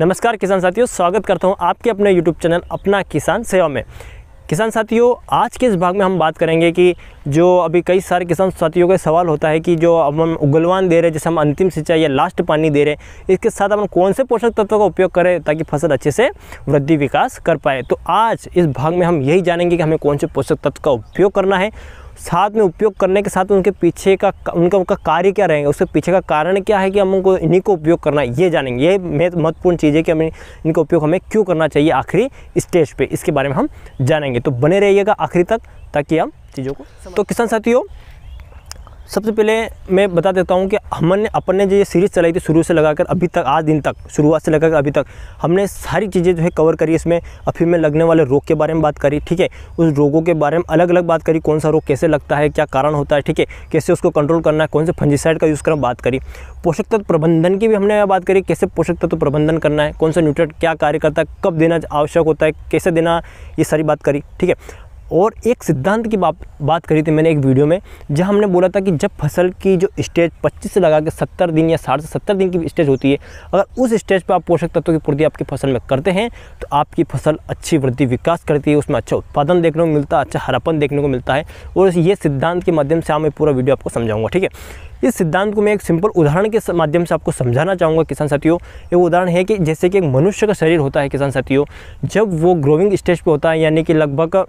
नमस्कार किसान साथियों, स्वागत करता हूं आपके अपने YouTube चैनल अपना किसान सेवा में। किसान साथियों, आज के इस भाग में हम बात करेंगे कि जो अभी कई सारे किसान साथियों का सवाल होता है कि जो अब हम उगलवान दे रहे हैं, जैसे हम अंतिम सिंचाई या लास्ट पानी दे रहे हैं, इसके साथ हम कौन से पोषक तत्वों का उपयोग करें ताकि फसल अच्छे से वृद्धि विकास कर पाए। तो आज इस भाग में हम यही जानेंगे कि हमें कौन से पोषक तत्व का उपयोग करना है, साथ में उपयोग करने के साथ उनके पीछे का उनका कार्य क्या रहेगा, उसके पीछे का कारण क्या है कि हम उनको इन्हीं को उपयोग करना है, ये जानेंगे। ये महत्वपूर्ण चीज़ है कि हमें इनका उपयोग हमें क्यों करना चाहिए आखिरी स्टेज पे, इसके बारे में हम जानेंगे। तो बने रहिएगा आखिरी तक ताकि हम चीज़ों को। तो किसान साथियों, सबसे पहले मैं बता देता हूँ कि अपने जो ये सीरीज़ चलाई थी शुरू से लगाकर अभी तक, आज दिन तक, शुरुआत से लगाकर अभी तक हमने सारी चीज़ें जो है कवर करी। इसमें अफीम में लगने वाले रोग के बारे में बात करी, ठीक है, उस रोगों के बारे में अलग अलग बात करी, कौन सा रोग कैसे लगता है, क्या कारण होता है, ठीक है, कैसे उसको कंट्रोल करना है, कौन से फंजीसाइड का यूज़ करना बात करी। पोषक तत्व प्रबंधन की भी हमने बात करी, कैसे पोषक तत्व प्रबंधन करना है, कौन सा न्यूट्रिएंट क्या कार्य करता है, कब देना आवश्यक होता है, कैसे देना, ये सारी बात करी, ठीक है। और एक सिद्धांत की बात करी थी मैंने एक वीडियो में, जहां हमने बोला था कि जब फसल की जो स्टेज 25 से लगा के 70 दिन या 60 से 70 दिन की स्टेज होती है, अगर उस स्टेज पर आप पोषक तत्वों की पूर्ति आपकी फसल में करते हैं तो आपकी फसल अच्छी वृद्धि विकास करती है, उसमें अच्छा उत्पादन देखने को मिलता है, अच्छा हरापन देखने को मिलता है। और ये सिद्धांत के माध्यम से मैं पूरा वीडियो आपको समझाऊंगा, ठीक है। इस सिद्धांत को मैं एक सिंपल उदाहरण के माध्यम से आपको समझाना चाहूँगा किसान साथियों। ये उदाहरण है कि जैसे कि एक मनुष्य का शरीर होता है किसान साथियों, जब वो ग्रोइंग स्टेज पर होता है, यानी कि लगभग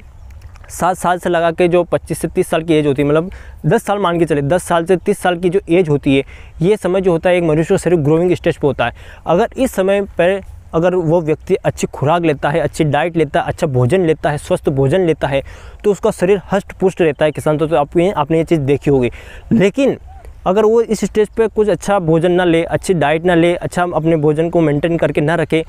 7 साल से लगा के जो 25 से 30 साल की एज होती है, मतलब 10 साल मान के चले, 10 साल से 30 साल की जो एज होती है, ये समय जो होता है एक मनुष्य का शरीर ग्रोइंग स्टेज पे होता है। अगर इस समय पर अगर वो व्यक्ति अच्छी खुराक लेता है, अच्छी डाइट लेता है, अच्छा भोजन लेता है, स्वस्थ भोजन लेता है, तो उसका शरीर हष्ट पुष्ट रहता है किसान। तो आपने ये चीज़ देखी होगी। लेकिन अगर वो इस स्टेज पे कुछ अच्छा भोजन ना ले, अच्छी डाइट ना ले, अच्छा अपने भोजन को मेंटेन करके ना रखे,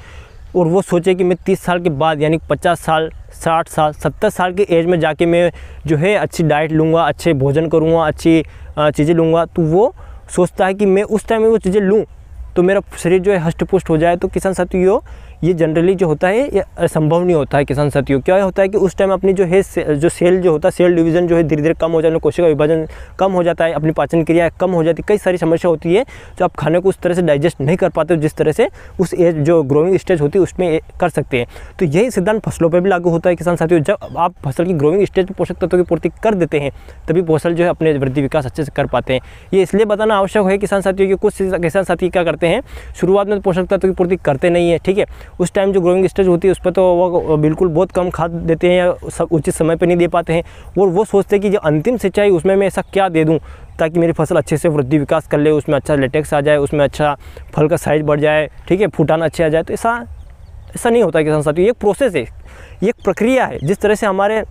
और वो सोचे कि मैं 30 साल के बाद यानी 50 साल, 60 साल, 70 साल की एज में जाके मैं जो है अच्छी डाइट लूँगा, अच्छे भोजन करूँगा, अच्छी चीज़ें लूँगा, तो वो सोचता है कि मैं उस टाइम में वो चीज़ें लूँ तो मेरा शरीर जो है हष्ट पुष्ट हो जाए। तो किसान साथियों, ये जनरली जो होता है ये संभव नहीं होता है किसान साथियों। क्या होता है कि उस टाइम अपनी जो है जो सेल जो होता है, सेल डिवीज़न जो है धीरे धीरे कम हो जाने, कोशिका विभाजन कम हो जाता है, अपनी पाचन क्रिया कम हो जाती है, कई सारी समस्या होती है जो आप खाने को उस तरह से डाइजेस्ट नहीं कर पाते जिस तरह से उस एज जो ग्रोइंग स्टेज होती है उसमें कर सकते हैं। तो यही सिद्धांत फसलों पर भी लागू होता है किसान साथियों। जब आप फसल की ग्रोइंग स्टेज पर पोषक तत्वों की पूर्ति कर देते हैं तभी फसल जो है अपने वृद्धि विकास अच्छे से कर पाते हैं। ये इसलिए बताना आवश्यक है किसान साथियों कि कुछ किसान साथी क्या करते हैं, शुरुआत में पोषक तत्व की पूर्ति करते नहीं है, ठीक है, उस टाइम जो ग्रोइंग स्टेज होती है उस पर तो वो बिल्कुल बहुत कम खाद देते हैं या सब उचित समय पर नहीं दे पाते हैं, और वो सोचते हैं कि जो अंतिम सिंचाई उसमें मैं ऐसा क्या दे दूं ताकि मेरी फसल अच्छे से वृद्धि विकास कर ले, उसमें अच्छा लेटेक्स आ जाए, उसमें अच्छा फल का साइज बढ़ जाए, ठीक है, फूटाना अच्छे आ जाए। तो ऐसा नहीं होता है किसान साथियों। ये एक प्रोसेस है, ये एक प्रक्रिया है। जिस तरह से हमारे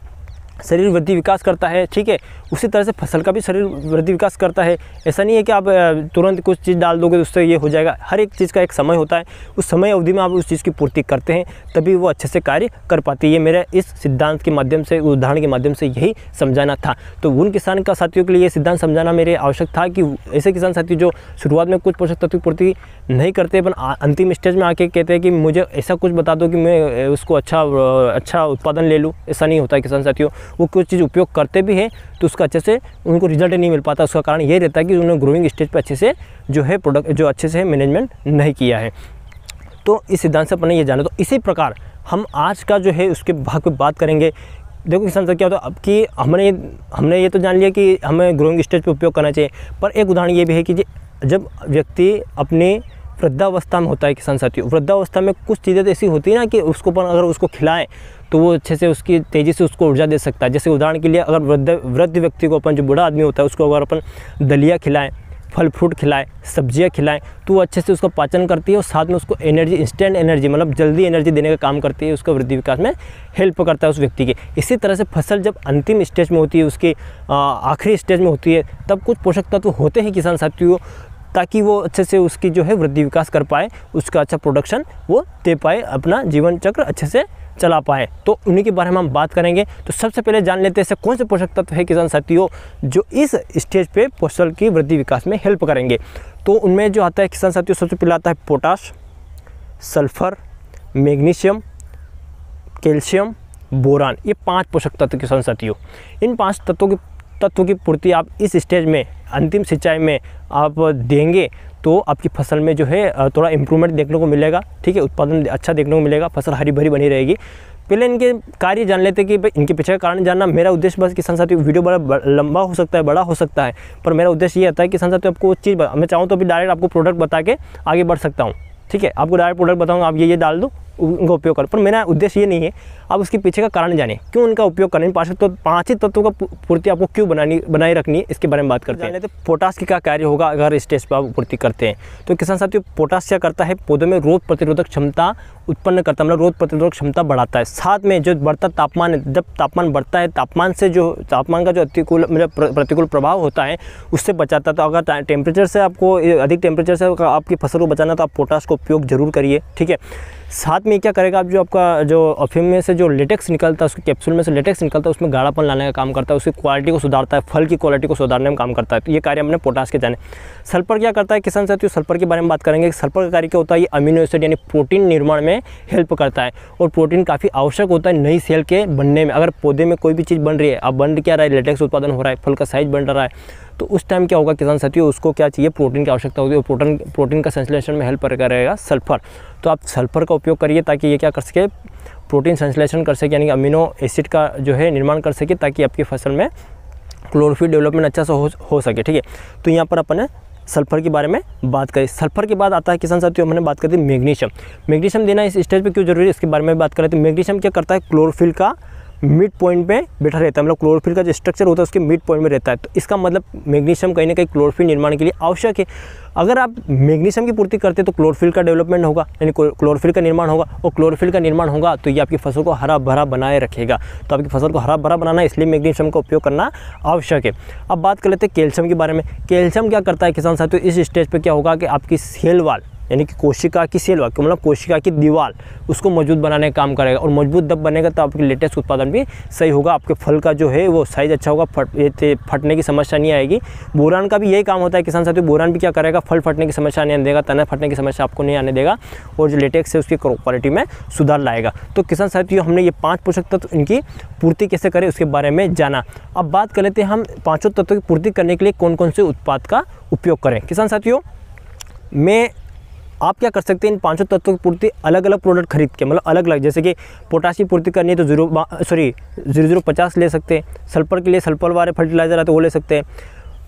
शरीर वृद्धि विकास करता है, ठीक है, उसी तरह से फसल का भी शरीर वृद्धि विकास करता है। ऐसा नहीं है कि आप तुरंत कुछ चीज़ डाल दोगे तो उससे ये हो जाएगा। हर एक चीज़ का एक समय होता है, उस समय अवधि में आप उस चीज़ की पूर्ति करते हैं तभी वो अच्छे से कार्य कर पाती है। ये मेरे इस सिद्धांत के माध्यम से, उदाहरण के माध्यम से यही समझाना था। तो उन किसान का साथियों के लिए ये सिद्धांत समझाना मेरे आवश्यक था कि ऐसे किसान साथी जो शुरुआत में कुछ पोषक तत्व की पूर्ति नहीं करते, पर अंतिम स्टेज में आके कहते हैं कि मुझे ऐसा कुछ बता दो कि मैं उसको अच्छा उत्पादन ले लूँ। ऐसा नहीं होता है किसान साथियों। वो कुछ चीज़ उपयोग करते भी हैं तो उसका अच्छे से उनको रिजल्ट नहीं मिल पाता। उसका कारण ये रहता है कि उन्होंने ग्रोइंग स्टेज पर अच्छे से जो है प्रोडक्ट जो अच्छे से मैनेजमेंट नहीं किया है। तो इस सिद्धांत से अपने ये जाना। तो इसी प्रकार हम आज का जो है उसके भाग पे बात करेंगे। देखो किसान साथियों, क्या होता है अब कि हमने ये तो जान लिया कि हमें ग्रोइंग स्टेज पे उपयोग करना चाहिए, पर एक उदाहरण ये भी है कि जब व्यक्ति अपने वृद्धावस्था में होता है किसान साथियों, वृद्धावस्था में कुछ चीज़ें तो ऐसी होती है ना कि उसको अगर उसको खिलाएं तो वो अच्छे से उसकी तेज़ी से उसको ऊर्जा दे सकता है। जैसे उदाहरण के लिए अगर वृद्ध व्यक्ति को अपन, जो बूढ़ा आदमी होता है, उसको अगर अपन दलिया खिलाएं, फल फ्रूट खिलाएं, सब्जियां खिलाएं, तो वो अच्छे से उसका पाचन करती है और साथ में उसको एनर्जी, इंस्टेंट एनर्जी, मतलब जल्दी एनर्जी देने का काम करती है, उसका वृद्धि विकास में हेल्प करता है उस व्यक्ति के। इसी तरह से फसल जब अंतिम स्टेज में होती है, उसकी आखिरी स्टेज में होती है, तब कुछ पोषक तत्व होते हैं किसान साथियों ताकि वो अच्छे से उसकी जो है वृद्धि विकास कर पाए, उसका अच्छा प्रोडक्शन वो दे पाए, अपना जीवन चक्र अच्छे से चला पाए। तो उन्हीं के बारे में हम बात करेंगे। तो सबसे पहले जान लेते हैं ऐसे कौन से पोषक तत्व है किसान साथियों जो इस स्टेज पे फसल की वृद्धि विकास में हेल्प करेंगे। तो उनमें जो आता है किसान साथियों, सबसे पहले आता है potash, sulphur, magnesium, calcium, boron. ये 5 पोषक तत्व किसान साथियों। इन 5 तत्वों की तत्व की पूर्ति आप इस स्टेज में, अंतिम सिंचाई में आप देंगे तो आपकी फसल में जो है थोड़ा इम्प्रूवमेंट देखने को मिलेगा, ठीक है, उत्पादन अच्छा देखने को मिलेगा, फसल हरी भरी बनी रहेगी। पहले इनके कार्य जान लेते कि भाई इनके पीछे का कारण जानना। मेरा उद्देश्य बस किसान साथी वीडियो बड़ा लंबा हो सकता है, बड़ा हो सकता है, पर मेरा उद्देश्य ये आता है कि किसान साथी आपको चीज़ मैं चाहूँ तो अभी डायरेक्ट आपको प्रोडक्ट बता के आगे बढ़ सकता हूँ, ठीक है, आपको डायरेक्ट प्रोडक्ट बताऊँगा, आप ये डाल दो, उनका उपयोग करो। पर मेरा उद्देश्य ये नहीं है, आप उसके पीछे का कारण जाने, क्यों उनका उपयोग करना है, पाँच ही तत्वों का पूर्ति आपको क्यों बनाए रखनी है, इसके बारे में बात करते हैं। तो पोटास की क्या कार्य होगा अगर इस स्टेज पर आप पूर्ति करते हैं। तो किसान साथियों, पोटास क्या करता है, पौधों में रोग प्रतिरोधक क्षमता उत्पन्न करता है, मतलब रोग प्रतिरोधक क्षमता बढ़ाता है। साथ में जो बढ़ता तापमान है, जब तापमान बढ़ता है, तापमान का जो अतिकूल मतलब प्रतिकूल प्रभाव होता है उससे बचाता है। तो अगर टेम्परेचर से आपको अधिक टेम्परेचर से आपकी फसल को बचाना तो आप पोटास का उपयोग जरूर करिए, ठीक है। साथ में क्या करेगा, आप जो आपका जो अफीम में से जो लेटेक्स निकलता है, उसके कैप्सूल में से लेटेक्स निकलता है, उसमें गाढ़ापन लाने का काम करता है, उसकी क्वालिटी को सुधारता है, फल की क्वालिटी को सुधारने में काम करता है। तो ये कार्य हमने पोटास के जाने। सल्फर क्या करता है किसान साथियों, सल्फर के बारे में बात करेंगे। सल्फर का कार्य क्या होता है, ये अमीनो एसिड यानी प्रोटीन निर्माण में हेल्प करता है, और प्रोटीन काफ़ी आवश्यक होता है नई सेल के बनने में। अगर पौधे में कोई भी चीज़ बन रही है, अब बन क्या रहा है, लेटेक्स उत्पादन हो रहा है, फल का साइज बन रहा है, तो उस टाइम क्या होगा किसान साथियों, उसको क्या चाहिए, प्रोटीन की आवश्यकता होगी, और प्रोटीन का संश्लेषण में हेल्प करेगा सल्फर। तो आप सल्फर का उपयोग करिए ताकि ये क्या कर सके, प्रोटीन संश्लेषण कर सके, यानी कि अमीनो एसिड का जो है निर्माण कर सके, ताकि आपकी फसल में क्लोरोफिल डेवलपमेंट अच्छा से हो सके, ठीक है। तो यहाँ पर अपन सल्फर के बारे में बात करें। सल्फर के बाद आता है किसान साथियों, हमने बात करते हैं मैग्नीशियम। मैग्नीशियम देना इस स्टेज पे क्यों जरूरी है, इसके बारे में बात करें। तो मैग्नीशियम क्या करता है, क्लोरोफिल का मिड पॉइंट पे बैठा रहता है, मतलब क्लोरोफिल का जो स्ट्रक्चर होता है उसके मिड पॉइंट में रहता है। तो इसका मतलब मैग्नीशियम कहीं ना कहीं क्लोरोफिल निर्माण के लिए आवश्यक है। अगर आप मैग्नीशियम की पूर्ति करते हैं तो क्लोरोफिल का डेवलपमेंट होगा, यानी क्लोरोफिल का निर्माण होगा, और क्लोरोफिल का निर्माण होगा तो ये आपकी फसल को हरा भरा बनाए रखेगा। तो आपकी फसल को हरा भरा बनाना, इसलिए मैग्नीशियम का उपयोग करना आवश्यक है। अब बात कर लेते हैं कैल्शियम के बारे में। कैल्शियम क्या करता है किसान साथियों, इस स्टेज पर क्या होगा कि आपकी सेल वाल, यानी कि कोशिका की सेल वाल, मतलब कोशिका की दीवार, उसको मजबूत बनाने का काम करेगा, और मजबूत जब बनेगा तो आपके लेटेस्ट उत्पादन भी सही होगा, आपके फल का जो है वो साइज़ अच्छा होगा, फटने की समस्या नहीं आएगी। बोरान का भी यही काम होता है किसान साथियों, बोरान भी क्या करेगा, फल फटने की समस्या नहीं आने देगा, तना फटने की समस्या आपको नहीं आने देगा, और जो लेटेक्स है उसकी क्वालिटी में सुधार लाएगा। तो किसान साथियों, हमने ये 5 पोषक तत्व इनकी पूर्ति कैसे करें उसके बारे में जाना। अब बात कर लेते हैं हम पाँचों तत्वों की पूर्ति करने के लिए कौन कौन से उत्पाद का उपयोग करें। किसान साथियों, आप क्या कर सकते हैं, इन पांचों तत्वों की पूर्ति अलग अलग प्रोडक्ट खरीद के, मतलब अलग अलग, जैसे कि पोटाश की पूर्ति करनी है तो 0050 ले सकते हैं, सल्फर के लिए सल्फर वाले फर्टिलाइजर आते हैं वो ले सकते हैं,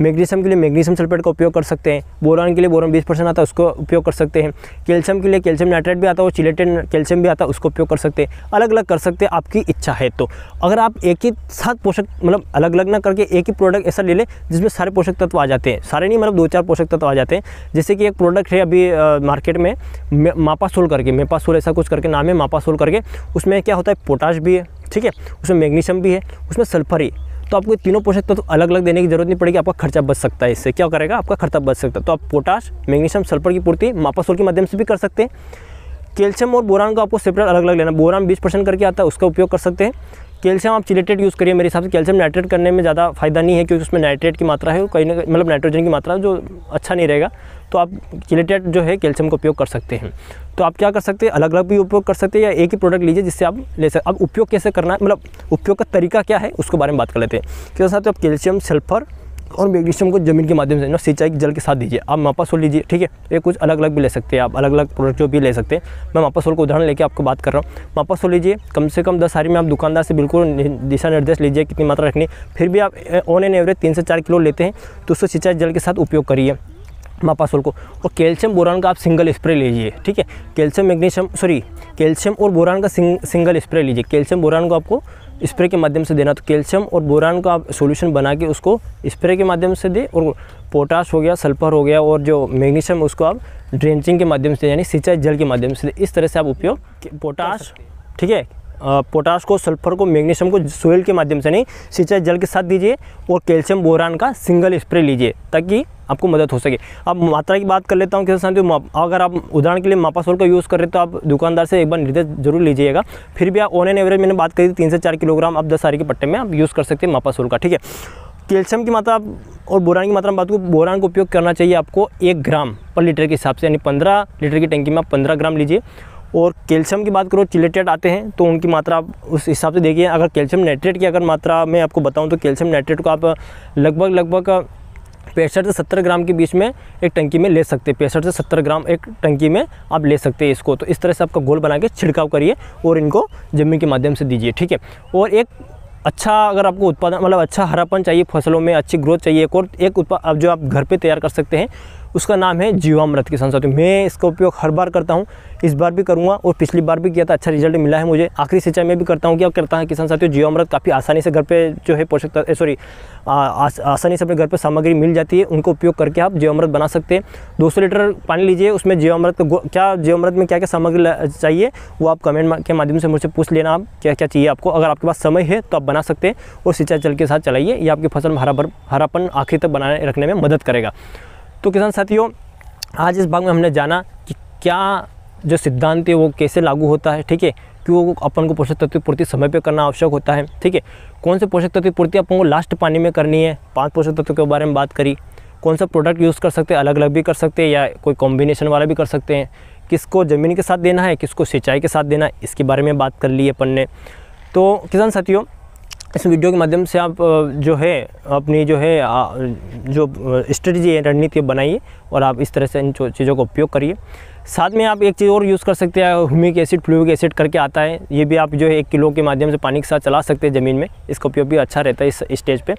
मैग्नीशियम के लिए मैग्नीशियम सल्फेट का उपयोग कर सकते हैं, बोरान के लिए बोरान 20% आता है उसको उपयोग कर सकते हैं, कैल्शियम के लिए कैल्शियम नाइट्रेट भी आता है और चिलेटेड कैल्शियम भी आता है उसको उपयोग कर सकते हैं। अलग अलग कर सकते हैं, आपकी इच्छा है। तो अगर आप एक ही साथ पोषक, मतलब अलग अलग ना करके एक ही प्रोडक्ट ऐसा ले लें जिसमें सारे पोषक तत्व आ जाते हैं, सारे नहीं मतलब 2-4 पोषक तत्व आ जाते हैं। जैसे कि एक प्रोडक्ट है अभी मार्केट में मापासोल करके, मेपासोल ऐसा कुछ करके नाम है, मापासोल करके, उसमें क्या होता है, पोटाश भी है, ठीक है, उसमें मैग्नीशियम भी है, उसमें सल्फर ही। तो आपको तीनों पोषक तत्व अलग अलग देने की जरूरत नहीं पड़ेगी, आपका खर्चा बच सकता है। इससे क्या करेगा, आपका खर्चा बच सकता है। तो आप पोटाश, मैग्नीशियम, सल्फर की पूर्ति मापासोल के माध्यम से भी कर सकते हैं। कैल्शियम और बोरान को आपको सेपरेट अलग अलग लेना, बोरान 20% करके आता है उसका उपयोग कर सकते हैं। कैल्शियम आप चिलेटेड यूज़ करिए, मेरे हिसाब से कैल्शियम नाइट्रेट करने में ज़्यादा फायदा नहीं है, क्योंकि उसमें नाइट्रेट की मात्रा है, कहीं ना मतलब नाइट्रोजन की मात्रा जो अच्छा नहीं रहेगा। तो आप चिलेटेड जो है कैल्शियम का उपयोग कर सकते हैं। तो आप क्या कर सकते हैं, अलग अलग भी उपयोग कर सकते हैं, या एक ही प्रोडक्ट लीजिए जिससे आप ले सकते। अब उपयोग कैसे करना है, मतलब उपयोग का तरीका क्या है उसके बारे में बात कर लेते हैं। क्या साथ आप कैल्शियम, सल्फर और मैग्नीशियम को जमीन के माध्यम से ना सिंचाई जल के साथ दीजिए। आप मापासोल लीजिए, ठीक है, ये कुछ अलग अलग भी ले सकते हैं, आप अलग अलग प्रोडक्ट जो भी ले सकते हैं। मैं मापासोल को उदाहरण लेके आपको बात कर रहा हूँ। मापासोल लीजिए, कम से कम 10 हारी में आप दुकानदार से बिल्कुल दिशा निर्देश लीजिए कितनी मात्रा रखनी। फिर भी आप ऑन एन एवरेज 3 से 4 किलो लेते हैं तो उसको सिंचाई जल के साथ उपयोग करिए मापासोल को। और कैल्शियम बोरान का आप सिंगल स्प्रे लीजिए, ठीक है, कैल्शियम और बोरान का सिंगल स्प्रे लीजिए। कैल्शियम बोरान को आपको स्प्रे के माध्यम से देना, तो कैल्शियम और बोरान का आप सॉल्यूशन बना के उसको स्प्रे के माध्यम से दें। और पोटाश हो गया, सल्फर हो गया, और जो मैग्नीशियम उसको आप ड्रेंचिंग के माध्यम से, यानी सिंचाई जल के माध्यम से, इस तरह से आप उपयोग पोटाश, ठीक है, पोटाश को, सल्फर को, मैग्नीशियम को सोइल के माध्यम से नहीं, सिंचाई जल के साथ दीजिए। और कैल्शियम बोरान का सिंगल स्प्रे लीजिए ताकि आपको मदद हो सके। अब मात्रा की बात कर लेता हूँ किसान साथियों। अगर आप उदाहरण के लिए मापासोल का यूज़ कर रहे हैं तो आप दुकानदार से एक बार निर्देश जरूर लीजिएगा। फिर भी आप ऑन एन एवरेज, मैंने बात करी थी 3 से 4 किलोग्राम आप 10 हारी के पट्टे में आप यूज़ कर सकते हैं मापासोल का, ठीक है। कैल्शियम की मात्रा और बोरान की मात्रा में बात करूँ, बोरान का उपयोग करना चाहिए आपको 1 ग्राम पर लीटर के हिसाब से, यानी 15 लीटर की टंकी में आप 15 ग्राम लीजिए। और कैल्शियम की बात करो, चिलेटेड आते हैं तो उनकी मात्रा आप उस हिसाब से देखिए। अगर कैल्शियम नाइट्रेट की अगर मात्रा मैं आपको बताऊं तो कैल्शियम नाइट्रेट को आप लगभग 65 से 70 ग्राम के बीच में एक टंकी में ले सकते हैं। 65 से 70 ग्राम एक टंकी में आप ले सकते हैं इसको। तो इस तरह से आपका घोल बना के छिड़काव करिए और इनको जमीन के माध्यम से दीजिए, ठीक है। और एक अच्छा अगर आपको उत्पादन मतलब अच्छा हरापन चाहिए फसलों में, अच्छी ग्रोथ चाहिए, एक उत्पाद जो आप घर पे तैयार कर सकते हैं उसका नाम है जीवामृत। किसान साथियों, मैं इसका उपयोग हर बार करता हूं, इस बार भी करूंगा और पिछली बार भी किया था, अच्छा रिजल्ट मिला है मुझे। आखिरी सिंचाई में भी करता हूं। क्या करता है किसान साथियों, जीवामृत काफ़ी आसानी से घर पे जो है आसानी से अपने घर पे सामग्री मिल जाती है, उनको उपयोग करके आप जीवामृत बना सकते हैं। 200 लीटर पानी लीजिए, उसमें जीवामृत जीवामृत में क्या क्या सामग्री चाहिए वो आप कमेंट के माध्यम से मुझसे पूछ लेना, आप क्या क्या चाहिए आपको। अगर आपके पास समय है तो आप बना सकते हैं और सिंचाई जल के साथ चलाइए, ये आपकी फसल में हरापन आखिर तक बनाए रखने में मदद करेगा। तो किसान साथियों, आज इस भाग में हमने जाना कि क्या जो सिद्धांत है वो कैसे लागू होता है, ठीक है, क्यों अपन को पोषक तत्व पूर्ति समय पे करना आवश्यक होता है, ठीक है, कौन से पोषक तत्व पूर्ति अपन को लास्ट पानी में करनी है, 5 पोषक तत्वों के बारे में बात करी, कौन सा प्रोडक्ट यूज़ कर सकते हैं, अलग अलग भी कर सकते हैं या कोई कॉम्बिनेशन वाला भी कर सकते हैं, किसको ज़मीन के साथ देना है, किसको सिंचाई के साथ देना है, इसके बारे में बात कर ली अपन ने। तो किसान साथियों, इस वीडियो के माध्यम से आप जो है अपनी जो स्ट्रेटजी है, रणनीति बनाइए और आप इस तरह से इन चीज़ों का उपयोग करिए। साथ में आप एक चीज़ और यूज़ कर सकते हैं, ह्यूमिक एसिड, फ्लूविक एसिड करके आता है, ये भी आप जो है 1 किलो के माध्यम से पानी के साथ चला सकते हैं ज़मीन में। इसका उपयोग भी अच्छा रहता है इस स्टेज पे,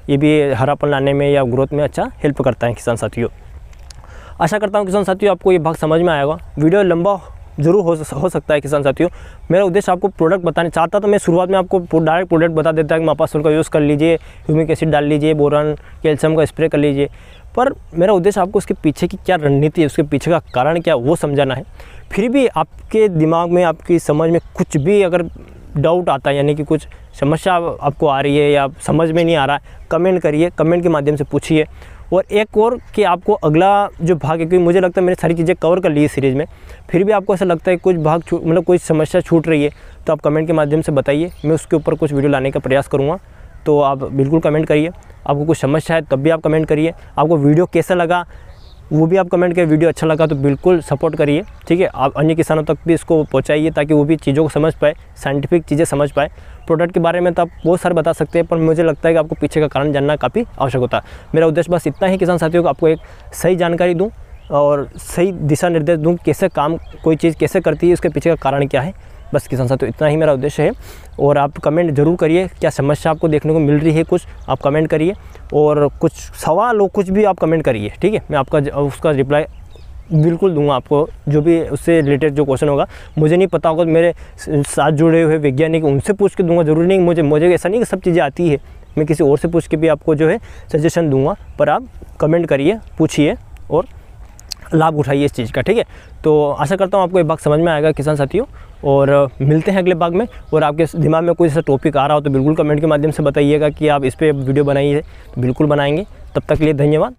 ये भी हरापन लाने में या ग्रोथ में अच्छा हेल्प करता है किसान साथियों। आशा करता हूँ किसान साथियों आपको ये भाग समझ में आएगा। वीडियो लंबा ज़रूर हो सकता है किसान साथियों। मेरा उद्देश्य आपको प्रोडक्ट बताने चाहता तो मैं शुरुआत में आपको डायरेक्ट प्रोडक्ट बता देता कि मापासोल का यूज़ कर लीजिए, ह्यूमिक एसिड डाल लीजिए, बोरान कैल्शियम का स्प्रे कर लीजिए, पर मेरा उद्देश्य आपको उसके पीछे की क्या रणनीति है, उसके पीछे का कारण क्या वो समझाना है। फिर भी आपके दिमाग में, आपकी समझ में कुछ भी अगर डाउट आता है, यानी कि कुछ समस्या आपको आ रही है या समझ में नहीं आ रहा है, कमेंट करिए, कमेंट के माध्यम से पूछिए। और एक और कि आपको अगला जो भाग है, क्योंकि मुझे लगता है मैंने सारी चीज़ें कवर कर ली है सीरीज़ में, फिर भी आपको ऐसा लगता है कुछ भाग मतलब कोई समस्या छूट रही है तो आप कमेंट के माध्यम से बताइए, मैं उसके ऊपर कुछ वीडियो लाने का प्रयास करूँगा। तो आप बिल्कुल कमेंट करिए, आपको कुछ समस्या है तब भी आप कमेंट करिए, आपको वीडियो कैसा लगा वो भी आप कमेंट करिए, वीडियो अच्छा लगा तो बिल्कुल सपोर्ट करिए, ठीक है। आप अन्य किसानों तक भी इसको पहुंचाइए ताकि वो भी चीज़ों को समझ पाए, साइंटिफिक चीज़ें समझ पाए। प्रोडक्ट के बारे में तो आप बहुत सारे बता सकते हैं, पर मुझे लगता है कि आपको पीछे का कारण जानना काफ़ी आवश्यक होता है। मेरा उद्देश्य बस इतना ही किसान साथियों को आपको एक सही जानकारी दूँ और सही दिशा निर्देश दूँ, कैसे काम कोई चीज़ कैसे करती है, उसके पीछे का कारण क्या है। बस किसान साथियों इतना ही मेरा उद्देश्य है। और आप कमेंट ज़रूर करिए, क्या समस्या आपको देखने को मिल रही है, कुछ आप कमेंट करिए और कुछ सवाल हो कुछ भी आप कमेंट करिए, ठीक है। मैं आपका उसका रिप्लाई बिल्कुल दूंगा आपको, जो भी उससे रिलेटेड जो क्वेश्चन होगा। मुझे नहीं पता होगा तो मेरे साथ जुड़े हुए वैज्ञानिक उनसे पूछ के दूंगा, ज़रूरी नहीं मुझे ऐसा नहीं कि सब चीज़ें आती है, मैं किसी और से पूछ के भी आपको जो है सजेशन दूंगा। पर आप कमेंट करिए, पूछिए और लाभ उठाइए इस चीज़ का, ठीक है। तो आशा करता हूँ आपको ये भाग समझ में आएगा किसान साथियों, और मिलते हैं अगले भाग में। और आपके दिमाग में कोई ऐसा टॉपिक आ रहा हो तो बिल्कुल कमेंट के माध्यम से बताइएगा कि आप इस पर वीडियो बनाइए, तो बिल्कुल बनाएंगे। तब तक के लिए धन्यवाद।